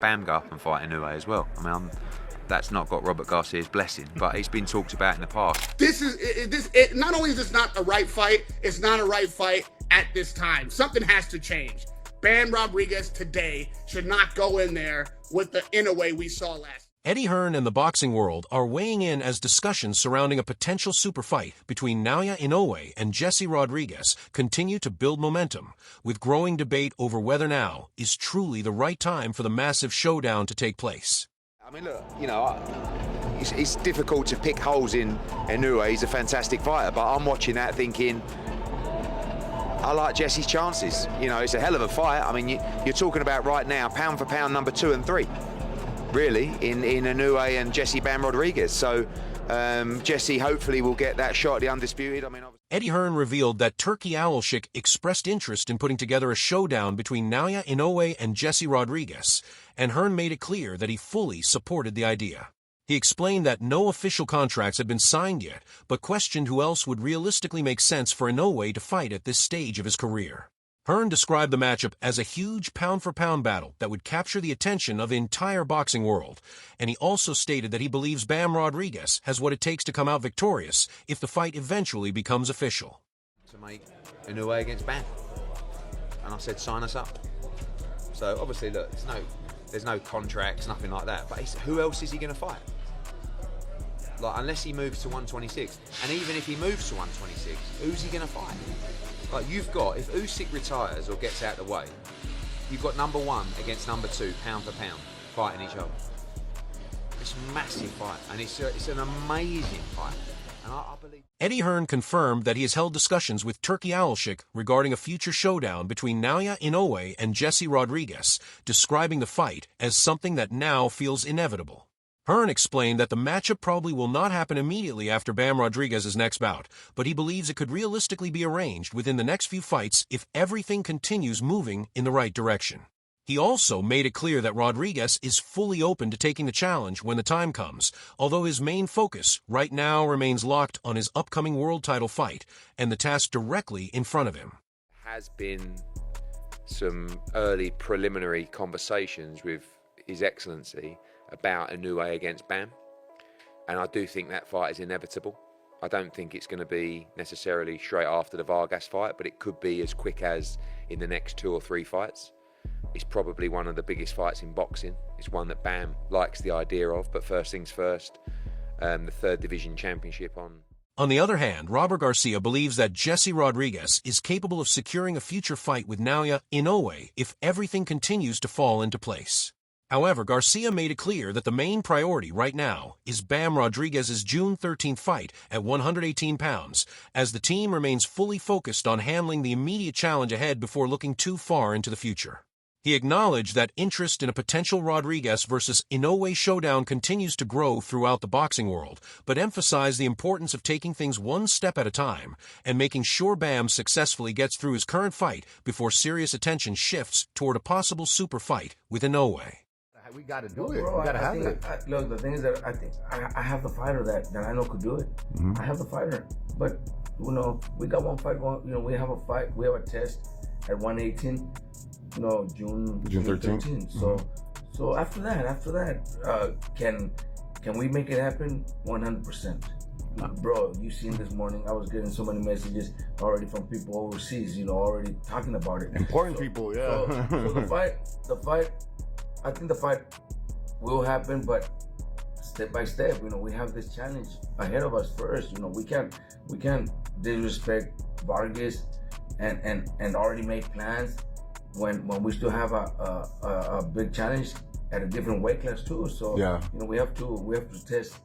Bam go up and fight Inoue as well. I mean, that's not got Robert Garcia's blessing, but it's been talked about in the past. Not only is this not the right fight, it's not a right fight at this time. Something has to change. Bam Rodriguez today should not go in there with the Inoue we saw last. Eddie Hearn and the boxing world are weighing in as discussions surrounding a potential super fight between Naoya Inoue and Jesse Rodriguez continue to build momentum, with growing debate over whether now is truly the right time for the massive showdown to take place. I mean, look, you know, it's difficult to pick holes in Inoue. He's a fantastic fighter, but I'm watching that thinking, I like Jesse's chances. You know, it's a hell of a fight. I mean, you're talking about right now, pound for pound, number 2 and 3. Really, in Inoue and Jesse Bam Rodriguez. So Jesse hopefully will get that shot at the undisputed. I mean, Eddie Hearn revealed that Turki Alshik expressed interest in putting together a showdown between Naoya Inoue and Jesse Rodriguez, and Hearn made it clear that he fully supported the idea. He explained that no official contracts had been signed yet, but questioned who else would realistically make sense for Inoue to fight at this stage of his career. Hearn described the matchup as a huge pound-for-pound battle that would capture the attention of the entire boxing world, and he also stated that he believes Bam Rodriguez has what it takes to come out victorious if the fight eventually becomes official. To make Inoue against Bam, and I said sign us up. So obviously, look, there's no contracts, nothing like that. But who else is he going to fight? Like, unless he moves to 126, and even if he moves to 126, who's he going to fight? Like, you've got, if Usyk retires or gets out of the way, you've got number 1 against number 2, pound for pound, fighting each other. It's a massive fight, and it's an amazing fight. And I believe Eddie Hearn confirmed that he has held discussions with Turki Alshik regarding a future showdown between Naoya Inoue and Jesse Rodriguez, describing the fight as something that now feels inevitable. Hearn explained that the matchup probably will not happen immediately after Bam Rodriguez's next bout, but he believes it could realistically be arranged within the next few fights if everything continues moving in the right direction. He also made it clear that Rodriguez is fully open to taking the challenge when the time comes, although his main focus right now remains locked on his upcoming world title fight and the task directly in front of him. Has been some early preliminary conversations with His Excellency about Inoue against Bam, and I do think that fight is inevitable. I don't think it's going to be necessarily straight after the Vargas fight, but it could be as quick as in the next 2 or 3 fights. It's probably one of the biggest fights in boxing. It's one that Bam likes the idea of, but first things first, the 3rd Division Championship on. On the other hand, Robert Garcia believes that Jesse Rodriguez is capable of securing a future fight with Naoya Inoue if everything continues to fall into place. However, Garcia made it clear that the main priority right now is Bam Rodriguez's June 13th fight at 118 pounds, as the team remains fully focused on handling the immediate challenge ahead before looking too far into the future. He acknowledged that interest in a potential Rodriguez versus Inoue showdown continues to grow throughout the boxing world, but emphasized the importance of taking things one step at a time and making sure Bam successfully gets through his current fight before serious attention shifts toward a possible super fight with Inoue. We got to do it. We got to have it. Look, the thing is that I think I have the fighter that I know could do it. I have the fighter, but you know, we got one fight going. You know, we have a fight. We have a test at 118. You know, June 13th. So after that, can we make it happen? 100%. Bro, you seen this morning, I was getting so many messages already from people overseas, you know, already talking about it. Important people, yeah. So the fight, I think the fight will happen, but step by step, you know, we have this challenge ahead of us first. You know, we can't disrespect Vargas and already make plans when we still have a big challenge at a different weight class too. So yeah, you know, we have to test.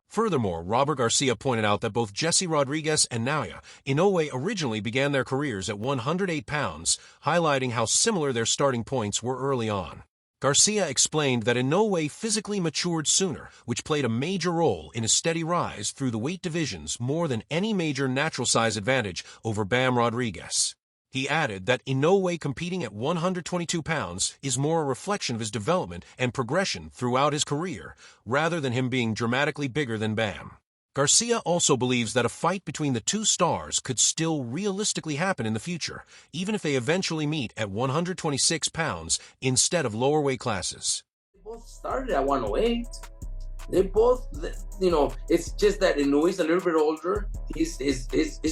Furthermore, Robert Garcia pointed out that both Jesse Rodriguez and Naoya Inoue originally began their careers at 108 pounds, highlighting how similar their starting points were early on. Garcia explained that Inoue physically matured sooner, which played a major role in his steady rise through the weight divisions more than any major natural size advantage over Bam Rodriguez. He added that Inoue competing at 122 pounds is more a reflection of his development and progression throughout his career, rather than him being dramatically bigger than Bam. Garcia also believes that a fight between the two stars could still realistically happen in the future, even if they eventually meet at 126 pounds instead of lower weight classes. both started at 108. They both, you know, it's just that Inoue's a little bit older. He's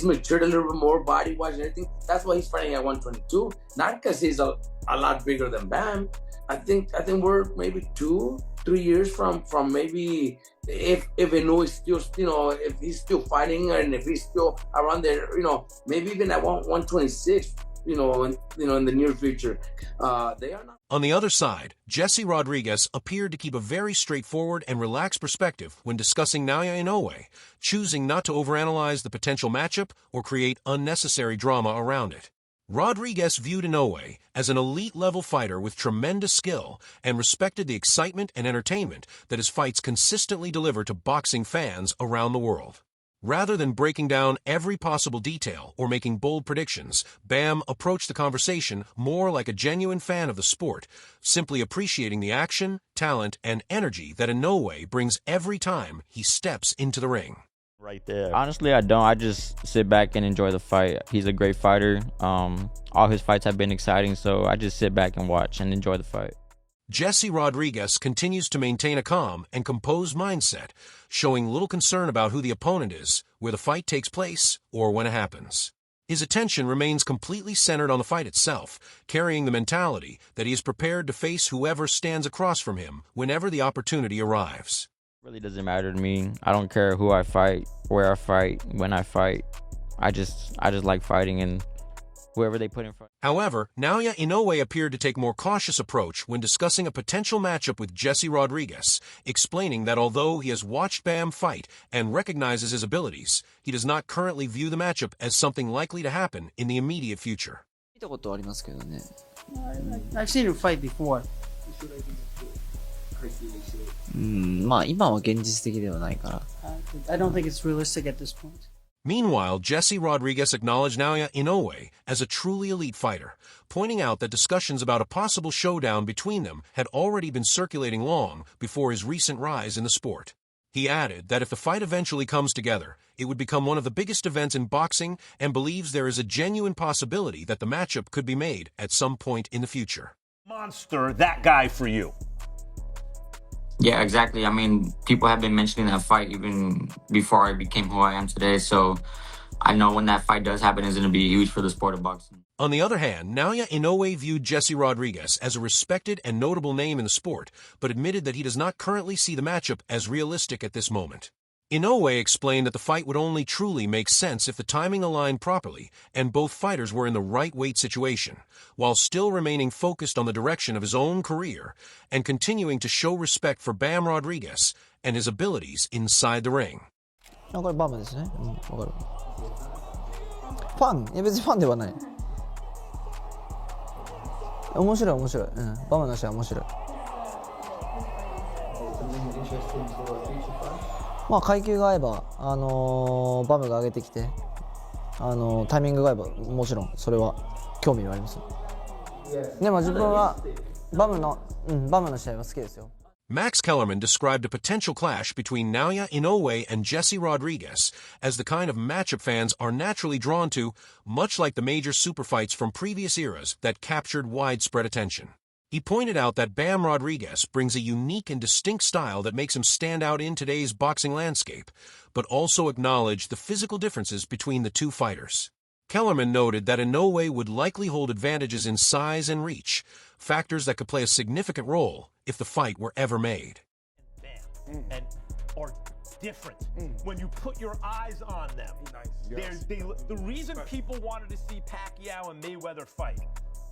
matured a little bit more body-wise and everything. That's why he's fighting at 122. Not because he's a lot bigger than Bam. I think we're maybe 2-3 years from maybe if Inoue is still, you know, if he's still fighting and if he's still around there, you know, maybe even at 126. You know, in the near future, they are not. On the other side, Jesse Rodriguez appeared to keep a very straightforward and relaxed perspective when discussing Naoya Inoue, choosing not to overanalyze the potential matchup or create unnecessary drama around it. Rodriguez viewed Inoue as an elite-level fighter with tremendous skill and respected the excitement and entertainment that his fights consistently deliver to boxing fans around the world. Rather than breaking down every possible detail or making bold predictions, Bam approached the conversation more like a genuine fan of the sport, simply appreciating the action, talent, and energy that Inoue brings every time he steps into the ring. Right there. Honestly, I don't. I just sit back and enjoy the fight. He's a great fighter. All his fights have been exciting, so I just sit back and watch and enjoy the fight. Jesse Rodriguez continues to maintain a calm and composed mindset, showing little concern about who the opponent is, where the fight takes place, or when it happens. His attention remains completely centered on the fight itself, carrying the mentality that he is prepared to face whoever stands across from him whenever the opportunity arrives. It really doesn't matter to me. I don't care who I fight, where I fight, when I fight. I just like fighting and whoever they put in front. However, Naoya Inoue appeared to take a more cautious approach when discussing a potential matchup with Jesse Rodriguez, explaining that although he has watched Bam fight and recognizes his abilities, he does not currently view the matchup as something likely to happen in the immediate future. I've seen him fight before. まあ今は現実的ではないから。I don't think it's realistic at this point. Meanwhile, Jesse Rodriguez acknowledged Naoya Inoue as a truly elite fighter, pointing out that discussions about a possible showdown between them had already been circulating long before his recent rise in the sport. He added that if the fight eventually comes together, it would become one of the biggest events in boxing and believes there is a genuine possibility that the matchup could be made at some point in the future. Monster, that guy for you. Yeah, exactly. I mean, people have been mentioning that fight even before I became who I am today. So I know when that fight does happen, it's going to be huge for the sport of boxing. On the other hand, Naoya Inoue viewed Jesse Rodriguez as a respected and notable name in the sport, but admitted that he does not currently see the matchup as realistic at this moment. Inoue explained that the fight would only truly make sense if the timing aligned properly and both fighters were in the right weight situation, while still remaining focused on the direction of his own career and continuing to show respect for Bam Rodriguez and his abilities inside the ring. これバムですね。わかる。ファン？いや別にファンではない。面白い面白い。バムの試合面白い。まあ階級が合えばバムが上げてきてタイミングが合えばもちろんそれは興味はあります。でも自分はバムの試合は好きですよ。Max Kellerman described a potential clash between Naoya Inoue and Jesse Rodriguez as the kind of matchup fans are naturally drawn to, much like the major super fights from previous eras that captured widespread attention. He pointed out that Bam Rodriguez brings a unique and distinct style that makes him stand out in today's boxing landscape, but also acknowledged the physical differences between the two fighters. Kellerman noted that Inoue would likely hold advantages in size and reach, factors that could play a significant role if the fight were ever made. And are different when you put your eyes on them. The reason people wanted to see Pacquiao and Mayweather fight,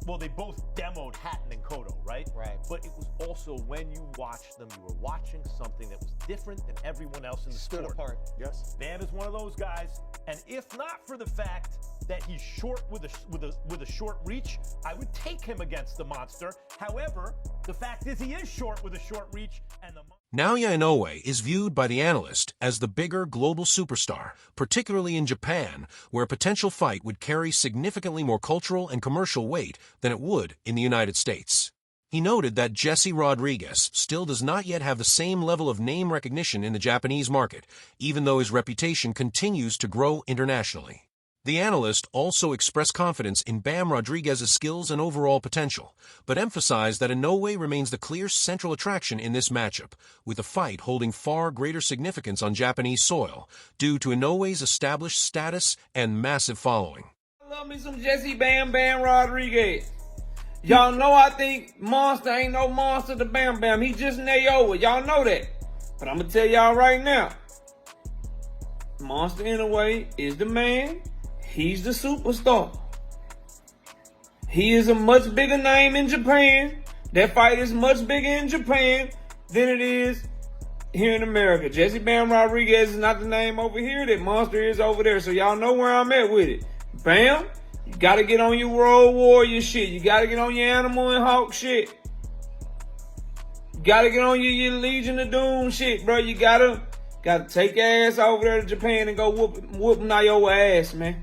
well, they both demoed Hatton and Cotto, right? Right. But it was also when you watched them, you were watching something that was different than everyone else in the sport. Stood apart. Yes. Bam is one of those guys, and if not for the fact that he's short with a short reach, I would take him against the monster. However, the fact is he is short with a short reach, and the Naoya Inoue is viewed by the analyst as the bigger global superstar, particularly in Japan, where a potential fight would carry significantly more cultural and commercial weight than it would in the United States. He noted that Jesse Rodriguez still does not yet have the same level of name recognition in the Japanese market, even though his reputation continues to grow internationally. The analyst also expressed confidence in Bam Rodriguez's skills and overall potential, but emphasized that Inoue remains the clear central attraction in this matchup, with the fight holding far greater significance on Japanese soil due to Inoue's established status and massive following. I love me some Jesse Bam Rodriguez. Y'all know I think Monster ain't no monster to Bam Bam. He just Naoya. Y'all know that. But I'm going to tell y'all right now, Monster Inoue is the man. He's the superstar. He is a much bigger name in Japan. That fight is much bigger in Japan than it is here in America. Jesse Bam Rodriguez is not the name over here. That Monster is over there. So y'all know where I'm at with it. Bam, you got to get on your Road Warrior shit. You got to get on your Animal and Hawk shit. You got to get on your Legion of Doom shit, bro. You got to take your ass over there to Japan and go whoop Naoya ass, man.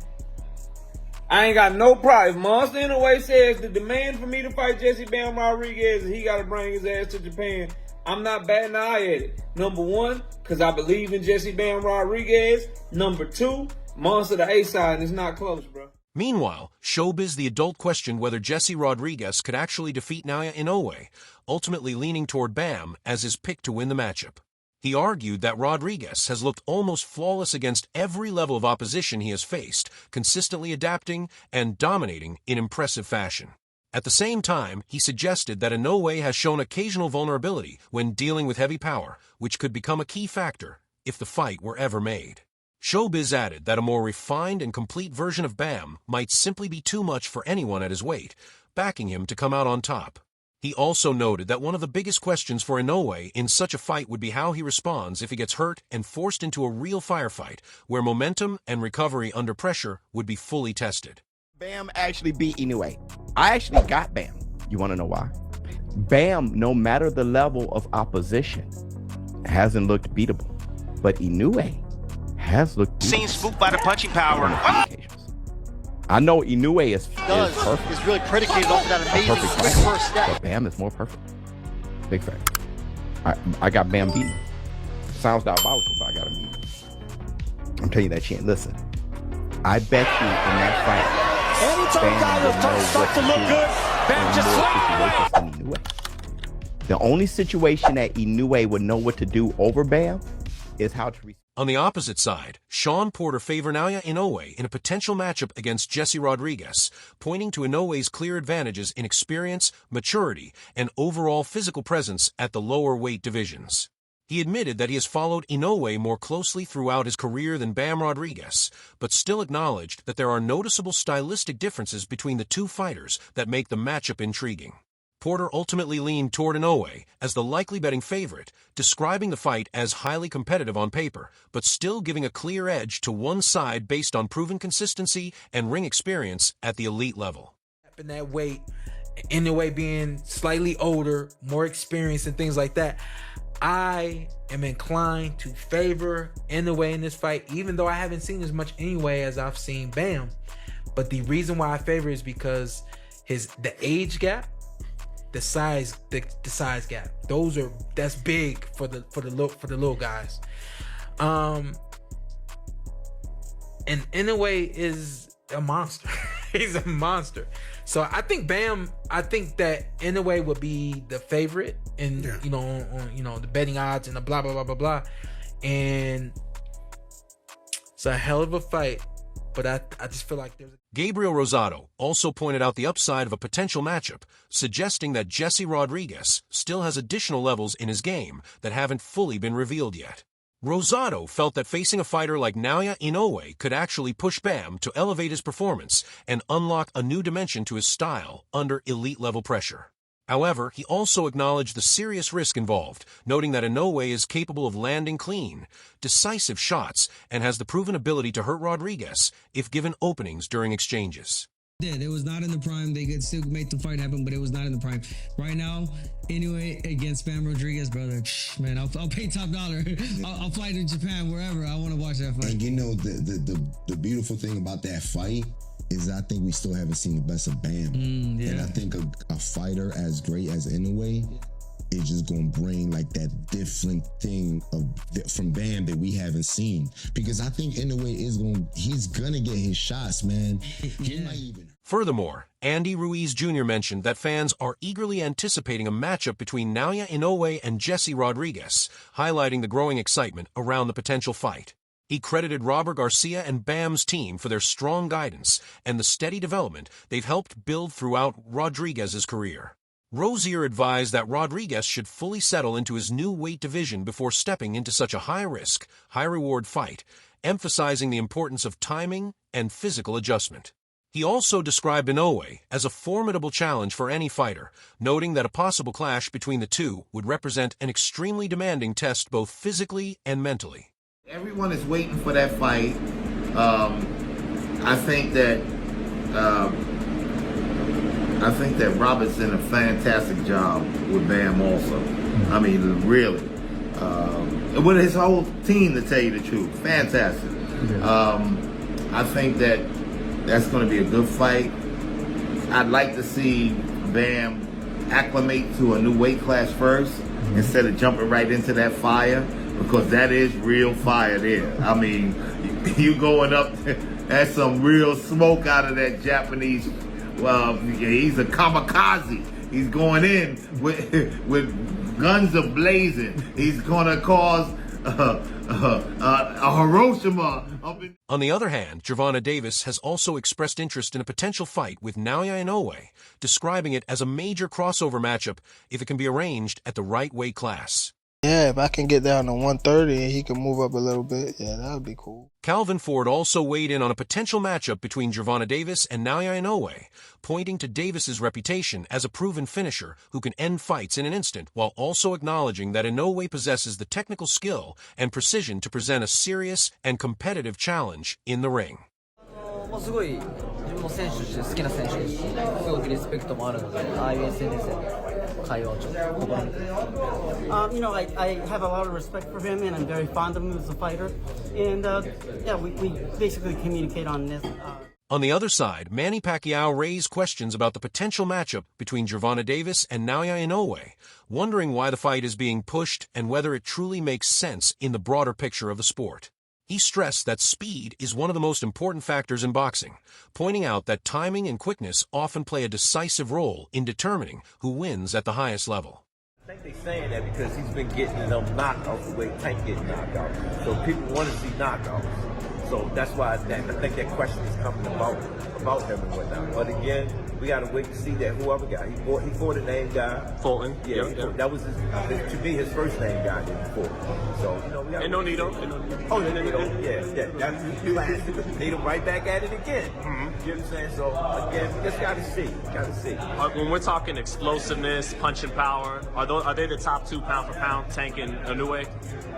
I ain't got no problem. If Monster Inoue says the demand for me to fight Jesse Bam Rodriguez and he got to bring his ass to Japan, I'm not batting an eye at it. Number one, because I believe in Jesse Bam Rodriguez. Number two, Monster the A-side, and it's not close, bro. Meanwhile, Showbiz the adult questioned whether Jesse Rodriguez could actually defeat Naoya Inoue, ultimately leaning toward Bam as his pick to win the matchup. He argued that Rodriguez has looked almost flawless against every level of opposition he has faced, consistently adapting and dominating in impressive fashion. At the same time, he suggested that Inoue has shown occasional vulnerability when dealing with heavy power, which could become a key factor if the fight were ever made. Showbiz added that a more refined and complete version of Bam might simply be too much for anyone at his weight, backing him to come out on top. He also noted that one of the biggest questions for Inoue in such a fight would be how he responds if he gets hurt and forced into a real firefight, where momentum and recovery under pressure would be fully tested. Bam actually beat Inoue. I actually got Bam. You want to know why? Bam, no matter the level of opposition, hasn't looked beatable. But Inoue has looked beatable. Seen spooked by the punching power. I know Inoue is perfect. It's really predicated off of that amazing quick first step. But Bam is more perfect. Big fact. I got Bam beaten. Sounds diabolical, but I got him beaten. I'm telling you that shit. Listen, I bet you in that fight, Anytime Bam will know what to look good, Bam just than Inoue. The only situation that Inoue would know what to do over Bam is how to. On the opposite side, Sean Porter favored Naoya Inoue in a potential matchup against Jesse Rodriguez, pointing to Inoue's clear advantages in experience, maturity, and overall physical presence at the lower weight divisions. He admitted that he has followed Inoue more closely throughout his career than Bam Rodriguez, but still acknowledged that there are noticeable stylistic differences between the two fighters that make the matchup intriguing. Porter ultimately leaned toward Inoue as the likely betting favorite, describing the fight as highly competitive on paper, but still giving a clear edge to one side based on proven consistency and ring experience at the elite level. In that weight, Inoue being slightly older, more experienced and things like that, I am inclined to favor Inoue in this fight, even though I haven't seen as much anyway as I've seen Bam. But the reason why I favor is because the age gap, the size gap. That's big for the little guys. And Inoue is a monster. He's a monster. So I think that Inoue would be the favorite in on the betting odds and the blah blah blah blah blah. And it's a hell of a fight. But I just feel like there's... Gabriel Rosado also pointed out the upside of a potential matchup, suggesting that Jesse Rodriguez still has additional levels in his game that haven't fully been revealed yet. Rosado felt that facing a fighter like Naoya Inoue could actually push Bam to elevate his performance and unlock a new dimension to his style under elite-level pressure. However, he also acknowledged the serious risk involved, noting that Inoue is capable of landing clean, decisive shots, and has the proven ability to hurt Rodriguez if given openings during exchanges. It was not in the prime. They could still make the fight happen, but it was not in the prime. Right now, Inoue against Bam Rodriguez, brother, man, I'll pay top dollar. I'll fly to Japan, wherever. I want to watch that fight. And the beautiful thing about that fight is I think we still haven't seen the best of Bam. And I think a fighter as great as Inoue is just gonna bring like that different thing from Bam that we haven't seen. Because I think Inoue he's gonna get his shots, man. He might even. Furthermore, Andy Ruiz Jr. mentioned that fans are eagerly anticipating a matchup between Naoya Inoue and Jesse Rodriguez, highlighting the growing excitement around the potential fight. He credited Robert Garcia and Bam's team for their strong guidance and the steady development they've helped build throughout Rodriguez's career. Rozier advised that Rodriguez should fully settle into his new weight division before stepping into such a high-risk, high-reward fight, emphasizing the importance of timing and physical adjustment. He also described Inoue as a formidable challenge for any fighter, noting that a possible clash between the two would represent an extremely demanding test both physically and mentally. Everyone is waiting for that fight. I think that Robert's done a fantastic job with Bam also. I mean, really. With his whole team, to tell you the truth. Fantastic. I think that's going to be a good fight. I'd like to see Bam acclimate to a new weight class first instead of jumping right into that fire, because that is real fire there. I mean, you going up, that's some real smoke out of that Japanese. Well, he's a kamikaze. He's going in with guns a-blazing. He's going to cause a Hiroshima. On the other hand, Gervonta Davis has also expressed interest in a potential fight with Naoya Inoue, describing it as a major crossover matchup if it can be arranged at the right weight class. Yeah, if I can get down to 130 and he can move up a little bit, yeah, that would be cool. Calvin Ford also weighed in on a potential matchup between Gervonta Davis and Naoya Inoue, pointing to Davis's reputation as a proven finisher who can end fights in an instant, while also acknowledging that Inoue possesses the technical skill and precision to present a serious and competitive challenge in the ring. すごい自分も選手として好きな選手ですし、すごくリスペクトもあるので、ああいう SNS で会話をちょっと試みて。You know, I have a lot of respect for him, and I'm very fond of him as a fighter. And yeah, we basically communicate on this. On the other side, Manny Pacquiao raised questions about the potential matchup between Gervonta Davis and Naoya Inoue, wondering why the fight is being pushed and whether it truly makes sense in the broader picture of the sport. He stressed that speed is one of the most important factors in boxing, pointing out that timing and quickness often play a decisive role in determining who wins at the highest level. I think they're saying that because he's been getting them knockouts the way Tank getting knocked out. So people want to see knockouts. So that's why I think that question is coming about him and whatnot. But again, we got to wait to see that whoever guy. He fought a name guy. Fulton. Yeah, that was to me his first name guy that he fought. So, you know, we got Nonito. Oh, Nonito. Yeah, that's classic. Need him right back at it again. You know what I'm saying? So, again, we just got to see. When we're talking explosiveness, punching power, are they the top two pound for pound, Tank and Inoue?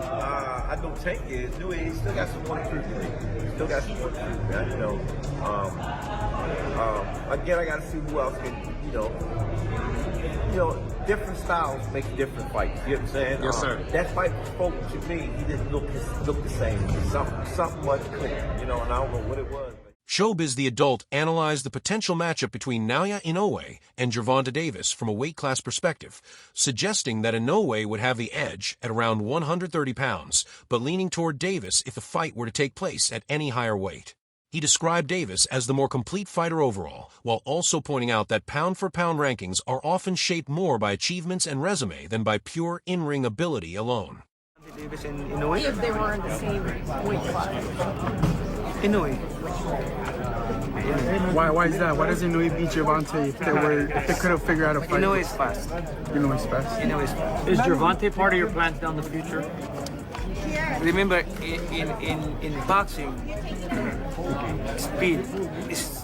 I know Tank is. Inoue still got some work to do. Still got some work to do, man. You know, again, I got to see who else can, you know, different styles make different fights. You know what I'm saying? Yes, sir. That fight was spoken to me. He didn't look the same. Something much cleaner, you know, and I don't know what it was. Showbiz the Adult analyzed the potential matchup between Naoya Inoue and Gervonta Davis from a weight class perspective, suggesting that Inoue would have the edge at around 130 pounds, but leaning toward Davis if the fight were to take place at any higher weight. He described Davis as the more complete fighter overall, while also pointing out that pound-for-pound rankings are often shaped more by achievements and resume than by pure in-ring ability alone. Davis and Inoue? If they were in the same weight class. Inoue. Why is that? Why does Inoue beat Gervonta if they could have figured out a fight? Inoue is fast. Inoue's fast. Inoue is fast. Is Gervonta part of your plans down the future? Remember, in boxing, speed is...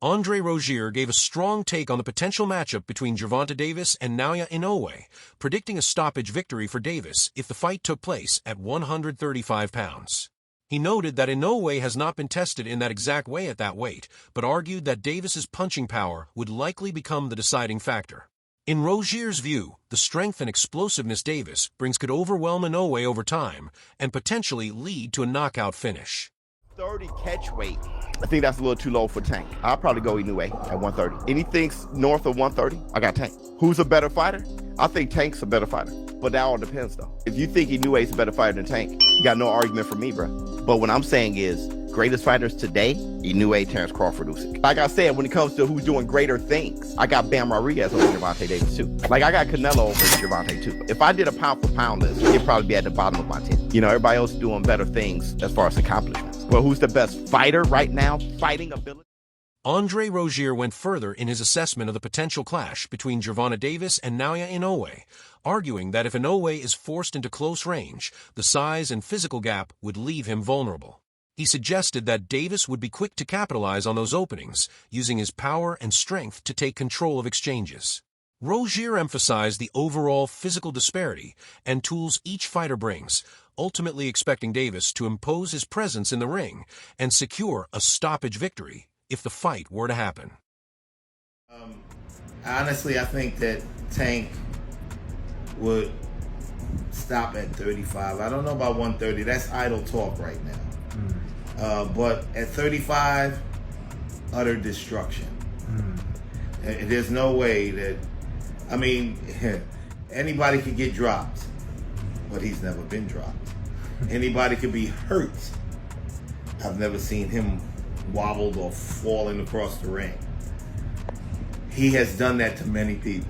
Andre Rozier gave a strong take on the potential matchup between Gervonta Davis and Naoya Inoue, predicting a stoppage victory for Davis if the fight took place at 135 pounds. He noted that Inoue has not been tested in that exact way at that weight, but argued that Davis's punching power would likely become the deciding factor. In Rozier's view, the strength and explosiveness Davis brings could overwhelm Inoue over time and potentially lead to a knockout finish. 130 catch weight, I think that's a little too low for Tank. I'll probably go Inoue at 130. Anything north of 130, I got Tank. Who's a better fighter? I think Tank's a better fighter. But that all depends, though. If you think Inoue's a better fighter than Tank, you got no argument from me, bro. But what I'm saying is, greatest fighters today, Inoue, Terrence Crawford, Usyk. Like I said, when it comes to who's doing greater things, I got Bam Rodriguez over Gervonta Davis, too. Like, I got Canelo over Gervonta, too. If I did a pound-for-pound list, it'd probably be at the bottom of my 10. You know, everybody else is doing better things as far as accomplishments. Well, who's the best fighter right now? Fighting ability? Andre Rozier went further in his assessment of the potential clash between Gervonta Davis and Naoya Inoue, arguing that if Inoue is forced into close range, the size and physical gap would leave him vulnerable. He suggested that Davis would be quick to capitalize on those openings, using his power and strength to take control of exchanges. Rozier emphasized the overall physical disparity and tools each fighter brings, ultimately expecting Davis to impose his presence in the ring and secure a stoppage victory if the fight were to happen. Honestly, I think that Tank would stop at 35. I don't know about 130. That's idle talk right now. But at 35, utter destruction. And there's no way that, I mean, anybody could get dropped, but he's never been dropped. Anybody could be hurt. I've never seen him wobbled or falling across the ring. He has done that to many people.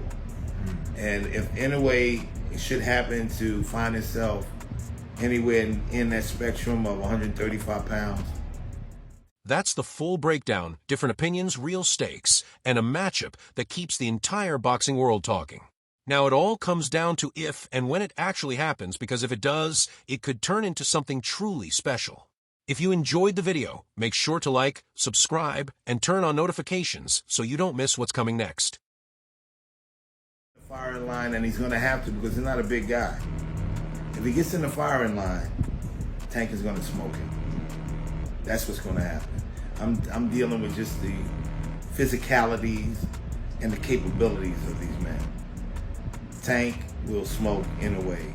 And if Inoue should happen to find himself anywhere in that spectrum of 135 pounds. That's the full breakdown, different opinions, real stakes, and a matchup that keeps the entire boxing world talking. Now it all comes down to if and when it actually happens, because if it does, it could turn into something truly special. If you enjoyed the video, make sure to like, subscribe, and turn on notifications so you don't miss what's coming next. The firing line, and he's going to have to because he's not a big guy. If he gets in the firing line, Tank is going to smoke him. That's what's going to happen. I'm dealing with just the physicalities and the capabilities of these men. Tank will smoke Inoue.